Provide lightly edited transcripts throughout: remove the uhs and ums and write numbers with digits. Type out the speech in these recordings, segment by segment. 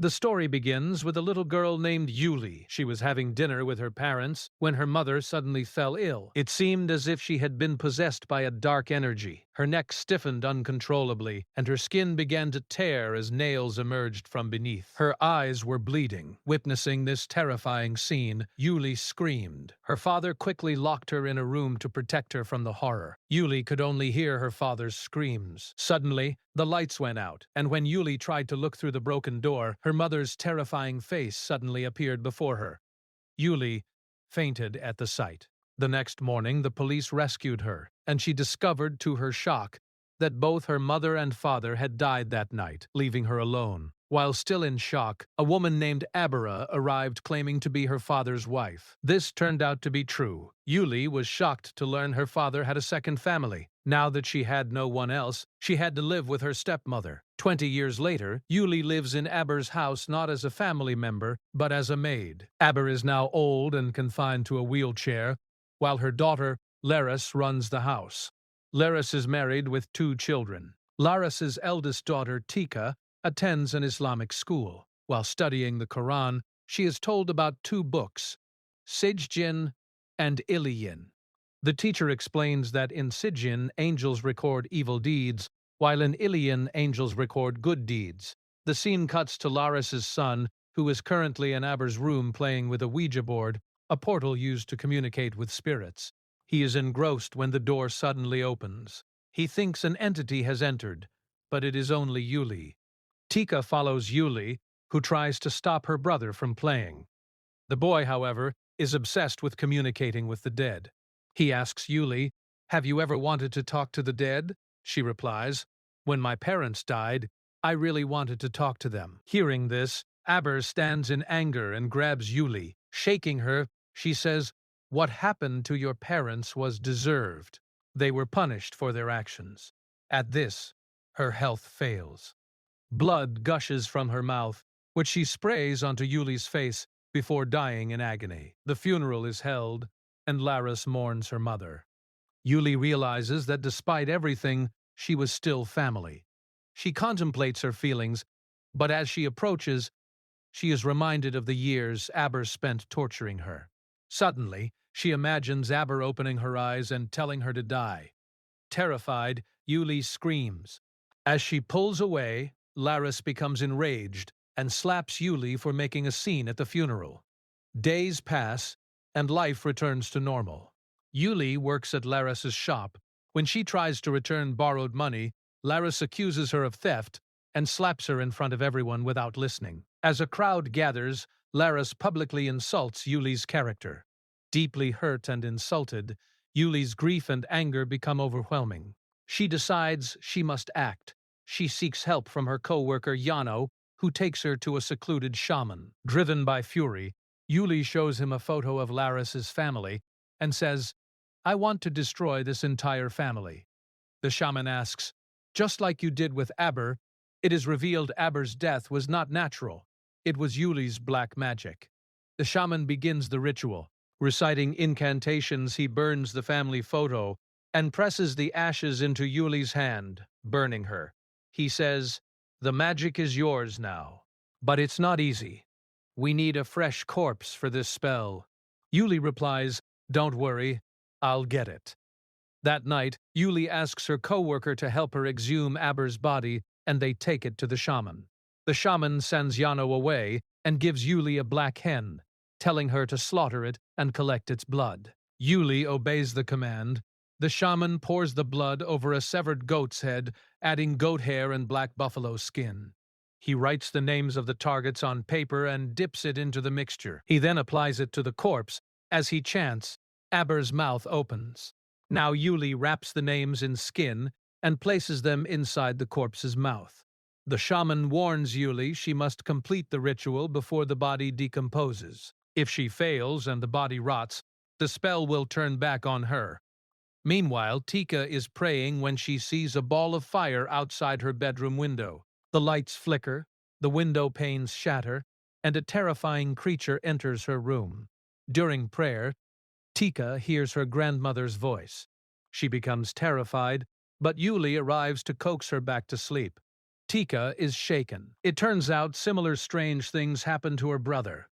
The story begins with a little girl named Yuli. She was having dinner with her parents when her mother suddenly fell ill. It seemed as if she had been possessed by a dark energy. Her neck stiffened uncontrollably, and her skin began to tear as nails emerged from beneath. Her eyes were bleeding. Witnessing this terrifying scene, Yuli screamed. Her father quickly locked her in a room to protect her from the horror. Yuli could only hear her father's screams. Suddenly, the lights went out, and when Yuli tried to look through the broken door, her mother's terrifying face suddenly appeared before her. Yuli fainted at the sight. The next morning, the police rescued her, and she discovered, to her shock, that both her mother and father had died that night, leaving her alone. While still in shock, a woman named Abera arrived claiming to be her father's wife. This turned out to be true. Yuli was shocked to learn her father had a second family. Now that she had no one else, she had to live with her stepmother. 20 years later, Yuli lives in Aber's house not as a family member, but as a maid. Aber is now old and confined to a wheelchair, while her daughter, Laris, runs the house. Laris is married with 2 children. Laris's eldest daughter, Tika, attends an Islamic school. While studying the Quran, she is told about 2 books, Sijin and Iliyin. The teacher explains that in Sijin, angels record evil deeds, while in Iliyin, angels record good deeds. The scene cuts to Laris's son, who is currently in Aber's room playing with a Ouija board, a portal used to communicate with spirits. He is engrossed when the door suddenly opens. He thinks an entity has entered, but it is only Yuli. Tika follows Yuli, who tries to stop her brother from playing. The boy, however, is obsessed with communicating with the dead. He asks Yuli, "Have you ever wanted to talk to the dead?" She replies, "When my parents died, I really wanted to talk to them." Hearing this, Aber stands in anger and grabs Yuli. Shaking her, she says, "What happened to your parents was deserved. They were punished for their actions." At this, her health fails. Blood gushes from her mouth, which she sprays onto Yuli's face before dying in agony. The funeral is held, and Laris mourns her mother. Yuli realizes that despite everything, she was still family. She contemplates her feelings, but as she approaches, she is reminded of the years Aber spent torturing her. Suddenly, she imagines Aber opening her eyes and telling her to die. Terrified, Yuli screams. As she pulls away, Laris becomes enraged and slaps Yuli for making a scene at the funeral. Days pass, and life returns to normal. Yuli works at Laris's shop. When she tries to return borrowed money, Laris accuses her of theft and slaps her in front of everyone without listening. As a crowd gathers, Laris publicly insults Yuli's character. Deeply hurt and insulted, Yuli's grief and anger become overwhelming. She decides she must act. She seeks help from her co-worker Yano, who takes her to a secluded shaman. Driven by fury, Yuli shows him a photo of Laris's family and says, "I want to destroy this entire family." The shaman asks, "Just like you did with Aber," it is revealed Aber's death was not natural. It was Yuli's black magic. The shaman begins the ritual. Reciting incantations, he burns the family photo and presses the ashes into Yuli's hand, burning her. He says, "The magic is yours now." But it's not easy. "We need a fresh corpse for this spell." Yuli replies, "Don't worry, I'll get it." That night, Yuli asks her co-worker to help her exhume Aber's body, and they take it to the shaman. The shaman sends Yano away and gives Yuli a black hen, telling her to slaughter it and collect its blood. Yuli obeys the command. The shaman pours the blood over a severed goat's head, adding goat hair and black buffalo skin. He writes the names of the targets on paper and dips it into the mixture. He then applies it to the corpse. As he chants, Aber's mouth opens. Now Yuli wraps the names in skin and places them inside the corpse's mouth. The shaman warns Yuli she must complete the ritual before the body decomposes. If she fails and the body rots, the spell will turn back on her. Meanwhile, Tika is praying when she sees a ball of fire outside her bedroom window. The lights flicker, the window panes shatter, and a terrifying creature enters her room. During prayer, Tika hears her grandmother's voice. She becomes terrified, but Yuli arrives to coax her back to sleep. Tika is shaken. It turns out similar strange things happen to her brother.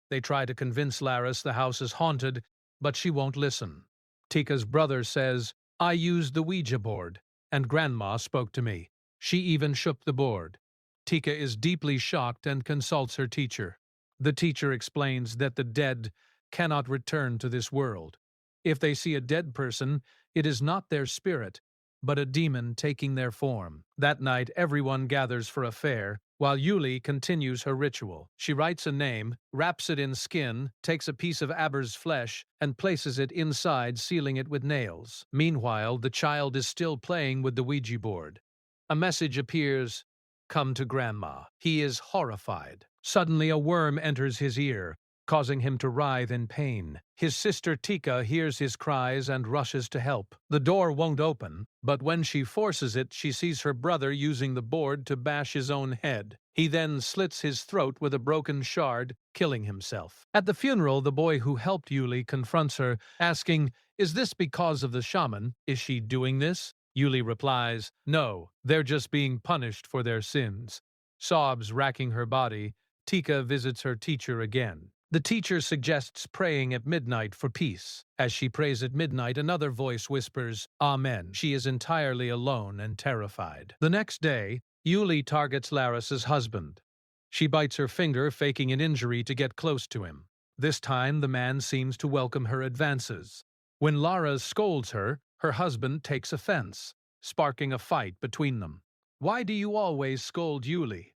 They try to convince Laris the house is haunted, but she won't listen. Tika's brother says, "I used the Ouija board, and Grandma spoke to me. She even shook the board." Tika is deeply shocked and consults her teacher. The teacher explains that the dead cannot return to this world. If they see a dead person, it is not their spirit, but a demon taking their form. That night, everyone gathers for a fair, while Yuli continues her ritual. She writes a name, wraps it in skin, takes a piece of Aber's flesh, and places it inside, sealing it with nails. Meanwhile, the child is still playing with the Ouija board. A message appears, "Come to Grandma." He is horrified. Suddenly, a worm enters his ear, causing him to writhe in pain. His sister Tika hears his cries and rushes to help. The door won't open, but when she forces it, she sees her brother using the board to bash his own head. He then slits his throat with a broken shard, killing himself. At the funeral, the boy who helped Yuli confronts her, asking, "Is this because of the shaman? Is she doing this?" Yuli replies, "No, they're just being punished for their sins." Sobs racking her body, Tika visits her teacher again. The teacher suggests praying at midnight for peace. As she prays at midnight, another voice whispers, "Amen." She is entirely alone and terrified. The next day, Yuli targets Laris's husband. She bites her finger, faking an injury to get close to him. This time, the man seems to welcome her advances. When Lara scolds her, her husband takes offense, sparking a fight between them. "Why do you always scold Yuli?"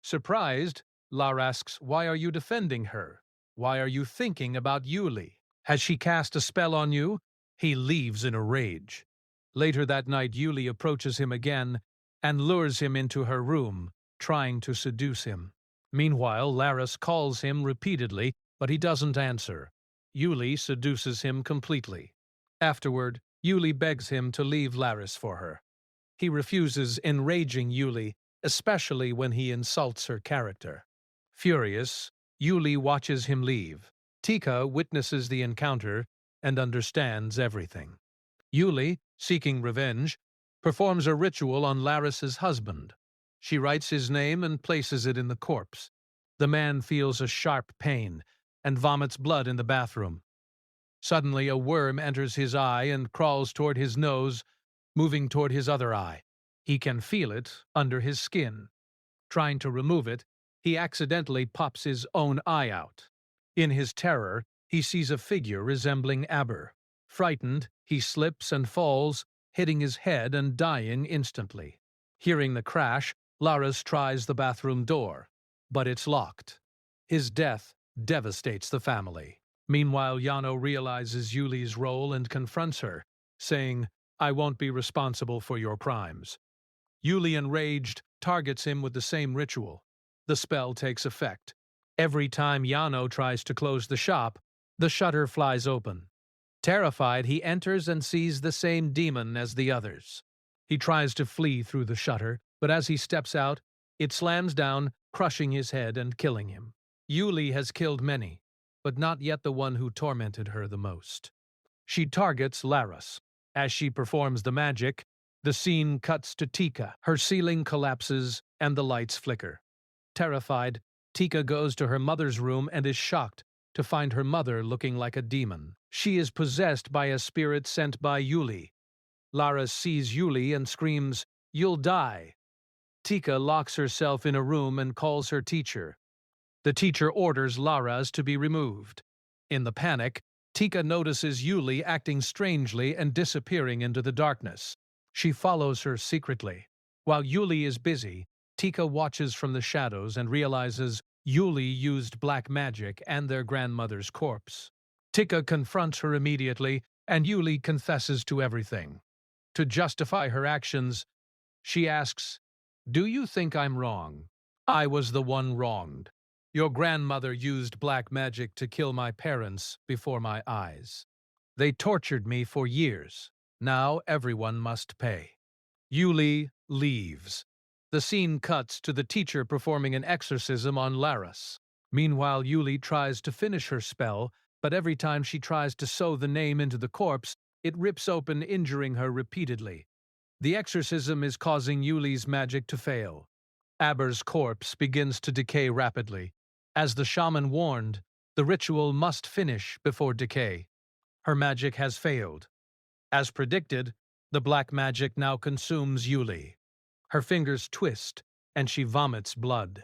Surprised, Lara asks, "Why are you defending her? Why are you thinking about Yuli? Has she cast a spell on you?" He leaves in a rage. Later that night, Yuli approaches him again and lures him into her room, trying to seduce him. Meanwhile, Laris calls him repeatedly, but he doesn't answer. Yuli seduces him completely. Afterward, Yuli begs him to leave Laris for her. He refuses, enraging Yuli, especially when he insults her character. Furious, Yuli watches him leave. Tika witnesses the encounter and understands everything. Yuli, seeking revenge, performs a ritual on Laris's husband. She writes his name and places it in the corpse. The man feels a sharp pain and vomits blood in the bathroom. Suddenly, a worm enters his eye and crawls toward his nose, moving toward his other eye. He can feel it under his skin. Trying to remove it, he accidentally pops his own eye out. In his terror, he sees a figure resembling Aber. Frightened, he slips and falls, hitting his head and dying instantly. Hearing the crash, Laris tries the bathroom door, but it's locked. His death devastates the family. Meanwhile, Yano realizes Yuli's role and confronts her, saying, "I won't be responsible for your crimes." Yuli, enraged, targets him with the same ritual. The spell takes effect. Every time Yano tries to close the shop, the shutter flies open. Terrified, he enters and sees the same demon as the others. He tries to flee through the shutter, but as he steps out, it slams down, crushing his head and killing him. Yuli has killed many, but not yet the one who tormented her the most. She targets Laris. As she performs the magic, the scene cuts to Tika. Her ceiling collapses and the lights flicker. Terrified, Tika goes to her mother's room and is shocked to find her mother looking like a demon. She is possessed by a spirit sent by Yuli. Lara sees Yuli and screams, "You'll die." Tika locks herself in a room and calls her teacher. The teacher orders Lara's to be removed. In the panic, Tika notices Yuli acting strangely and disappearing into the darkness. She follows her secretly. While Yuli is busy, Tika watches from the shadows and realizes Yuli used black magic and their grandmother's corpse. Tika confronts her immediately, and Yuli confesses to everything. To justify her actions, she asks, "Do you think I'm wrong? I was the one wronged. Your grandmother used black magic to kill my parents before my eyes. They tortured me for years. Now everyone must pay." Yuli leaves. The scene cuts to the teacher performing an exorcism on Laris. Meanwhile, Yuli tries to finish her spell, but every time she tries to sew the name into the corpse, it rips open, injuring her repeatedly. The exorcism is causing Yuli's magic to fail. Aber's corpse begins to decay rapidly. As the shaman warned, the ritual must finish before decay. Her magic has failed. As predicted, the black magic now consumes Yuli. Her fingers twist, and she vomits blood.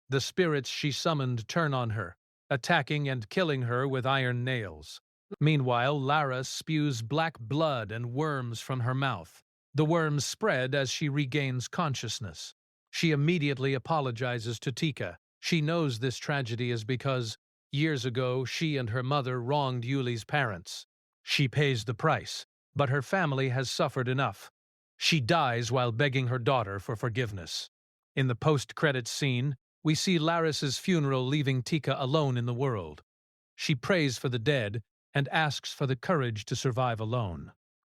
The spirits she summoned turn on her, attacking and killing her with iron nails. Meanwhile, Lara spews black blood and worms from her mouth. The worms spread as she regains consciousness. She immediately apologizes to Tika. She knows this tragedy is because, years ago, she and her mother wronged Yuli's parents. She pays the price, but her family has suffered enough. She dies while begging her daughter for forgiveness. In the post-credits scene, we see Laris's funeral leaving Tika alone in the world. She prays for the dead and asks for the courage to survive alone.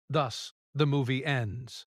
Thus, the movie ends.